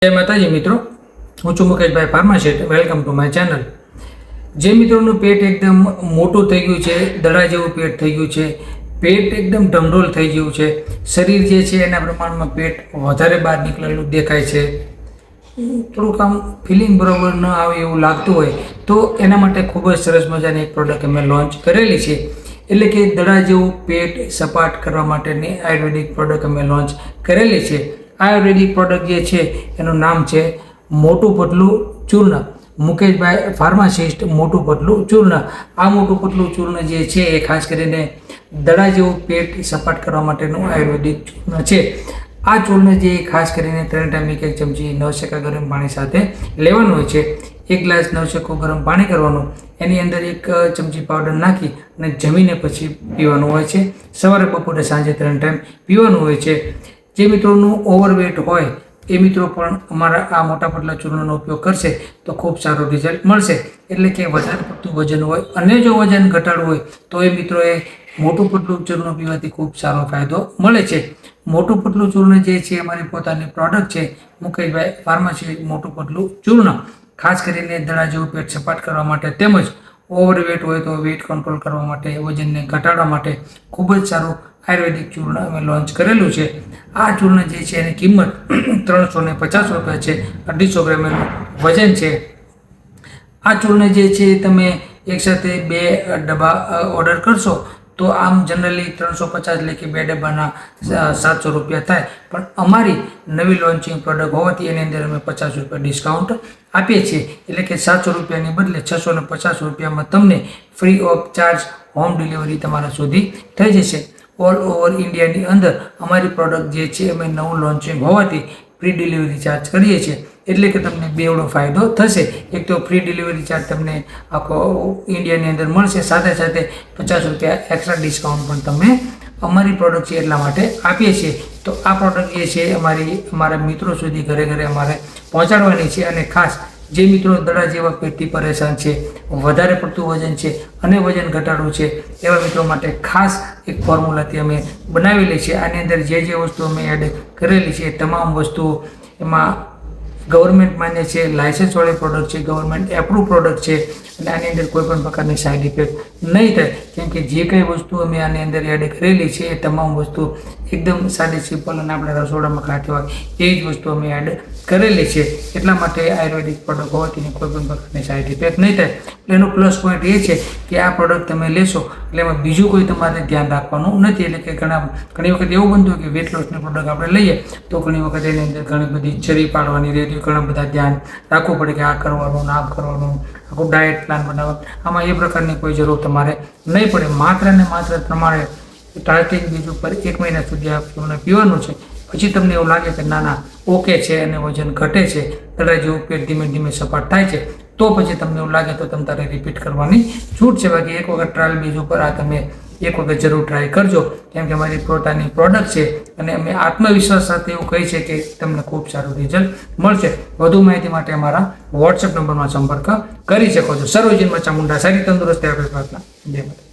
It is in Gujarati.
જય માતાજી મિત્રો, હું છું Mukeshbhai pharmacist. Welcome to my channel. જે મિત્રોનું પેટ એકદમ મોટું થઈ ગયું છે, દડા જેવું પેટ થઈ ગયું છે, પેટ એકદમ ઢમઢોલ થઈ ગયું છે, શરીર જે છે એના પ્રમાણમાં પેટ વધારે બહાર નીકળેલું દેખાય છે, થોડુંક આમ ફિલિંગ બરોબર ન આવે એવું લાગતું હોય તો એના માટે ખૂબ જ સરસ મજાની એક પ્રોડક્ટ અમે લોન્ચ કરેલી છે. એટલે કે દડા જેવું પેટ સપાટ કરવા માટેની આયુર્વેદિક પ્રોડક્ટ અમે લોન્ચ કરેલી છે. આયુર્વેદિક પ્રોડક્ટ જે છે એનું નામ છે મોટું પતલું ચૂર્ણ. મુકેશભાઈ ફાર્માસિસ્ટ મોટું પતલું ચૂર્ણ. આ મોટું પતલું ચૂર્ણ જે છે એ ખાસ કરીને દડા જેવું પેટ સપાટ કરવા માટેનું આયુર્વેદિક ચૂર્ણ છે. આ ચૂર્ણ જે ખાસ કરીને 3 ટાઈમ 1 ચમચી નવશેકા ગરમ પાણી સાથે લેવાનું હોય છે. 1 ગ્લાસ નવશેકો ગરમ પાણી કરવાનું, એની અંદર 1 ચમચી પાવડર નાખી અને જમીને પછી પીવાનું હોય છે. સવારે, બપોરે, સાંજે 3 ટાઈમ પીવાનું હોય છે. જે મિત્રોનું ઓવરવેટ હોય એ મિત્રો પણ અમારા આ મોટા પતલા ચૂર્ણનો ઉપયોગ કરશે તો ખૂબ સારું રિઝલ્ટ મળશે. એટલે કે વધારે પડતું વજન હોય અને જો વજન ઘટાડવું હોય તો એ મિત્રોએ મોટું પતલું ચૂર્ણ પીવાથી ખૂબ સારો ફાયદો મળે છે. મોટું પતલું ચૂર્ણ જે છે અમારી પોતાની પ્રોડક્ટ છે મુકેશભાઈ ફાર્માસી મોટું પતલું ચૂર્ણ. ખાસ કરીને દડા જેવું પેટ સપાટ કરવા માટે તેમજ ઓવરવેટ હોય તો વેટ કંટ્રોલ કરવા માટે, વજનને ઘટાડવા માટે ખૂબ જ સારું આયુર્વેદિક ચૂર્ણ અમે લોન્ચ કરેલું છે. આ ચૂર્ણ જે છે એની કિંમત 350 રૂપિયા છે. 250 ગ્રામ એનું વજન છે. આ ચૂર્ણ જે છે તમે એકસાથે 2 ડબ્બા ઓર્ડર કરશો તો આમ જનરલી 350 એટલે કે 2 ડબ્બાના 700 રૂપિયા થાય. પણ અમારી નવી લોન્ચિંગ પ્રોડક્ટ હોવાથી એની અંદર અમે 50 રૂપિયા ડિસ્કાઉન્ટ આપીએ છીએ. એટલે કે 700 રૂપિયાની બદલે 650 રૂપિયામાં તમને free of charge home delivery તમારા સુધી થઈ જશે. ઓલ ઓવર ઇન્ડિયાની અંદર અમારી પ્રોડક્ટ જે છે અમે નવું લોન્ચિંગ હોવાથી ફ્રી ડિલિવરી ચાર્જ કરીએ છીએ. એટલે કે તમને બેવડો ફાયદો થશે. એક તો ફ્રી ડિલિવરી ચાર્જ તમને આખો ઇન્ડિયાની અંદર મળશે, સાથે સાથે 50 રૂપિયા એક્સ્ટ્રા ડિસ્કાઉન્ટ પણ તમે અમારી પ્રોડક્ટ છે એટલા માટે આપીએ છીએ. તો આ પ્રોડક્ટ જે છે અમારા મિત્રો સુધી ઘરે ઘરે અમારે પહોંચાડવાની છે. અને ખાસ જે મિત્રો દડા જેવા પેટથી પરેશાન છે, વધારે પડતું વજન છે અને વજન ઘટાડવું છે એવા મિત્રો માટે ખાસ એક ફોર્મ્યુલાથી અમે બનાવેલી છે. આની અંદર જે વસ્તુ અમે એડ કરેલી છે એ તમામ વસ્તુઓ એમાં ગવર્મેન્ટ માન્ય છે, લાયસન્સવાળી પ્રોડક્ટ છે, ગવર્મેન્ટ એપ્રુવ પ્રોડક્ટ છે. અને આની અંદર કોઈ પણ પ્રકારની સાઇડ ઇફેક્ટ નહીં થાય, કેમ કે જે કંઈ વસ્તુ અમે આની અંદર એડ કરેલી છે એ તમામ વસ્તુ એકદમ સાદી, સિમ્પલ અને આપણે રસોડામાં ખાતી હોય એ જ વસ્તુ અમે એડ કરેલી છે. એટલા માટે આયુર્વેદિક પ્રોડક્ટ હોવાથી કોઈ પણ પ્રકારની સાઇડ ઇફેક્ટ નહીં થાય. એનું પ્લસ પોઈન્ટ એ છે કે આ પ્રોડક્ટ તમે લેશો એટલે એમાં બીજું કોઈ તમારે ધ્યાન રાખવાનું નથી. એટલે કે ઘણી વખત એવું બનતું હોય કે વેટ લોસની પ્રોડક્ટ આપણે લઈએ તો ઘણી વખત એની અંદર ઘણી બધી ચરી પાડવાની રહેતી, ઘણા બધા ધ્યાન રાખવું પડે કે આ કરવાનું, આમ કરવાનું, આખું ડાયટ પ્લાન બનાવવાનું. આમાં એ પ્રકારની કોઈ જરૂર તમારે નહીં પડે. માત્ર ને માત્ર તમારે સ્ટાર્ટિંગ બીજ ઉપર 1 મહિના સુધી આ ચૂર્ણ પીવાનું છે. પછી તમને એવું લાગે કે ના ઓકે છે અને વજન ઘટે છે, દડા જેવું પેટ ધીમે ધીમે સપાટ થાય છે, તો પછી તમને એવું લાગે તો તમે તારે રિપીટ કરવાની છૂટ છે. બાકી એક વખત ટ્રાયલ બેઝ ઉપર આ તમે એક વખત જરૂર ટ્રાય કરજો, કેમ કે અમારી પોતાની પ્રોડક્ટ છે અને અમે આત્મવિશ્વાસ સાથે એવું કહી છે કે તમને ખૂબ સારું રિઝલ્ટ મળશે. વધુ માહિતી માટે અમારા વોટ્સએપ નંબરમાં સંપર્ક કરી શકો છો. સર્વજનમાં ચામુંડા સારી તંદુરસ્તી આપે પ્રાર્થના. જય માતા.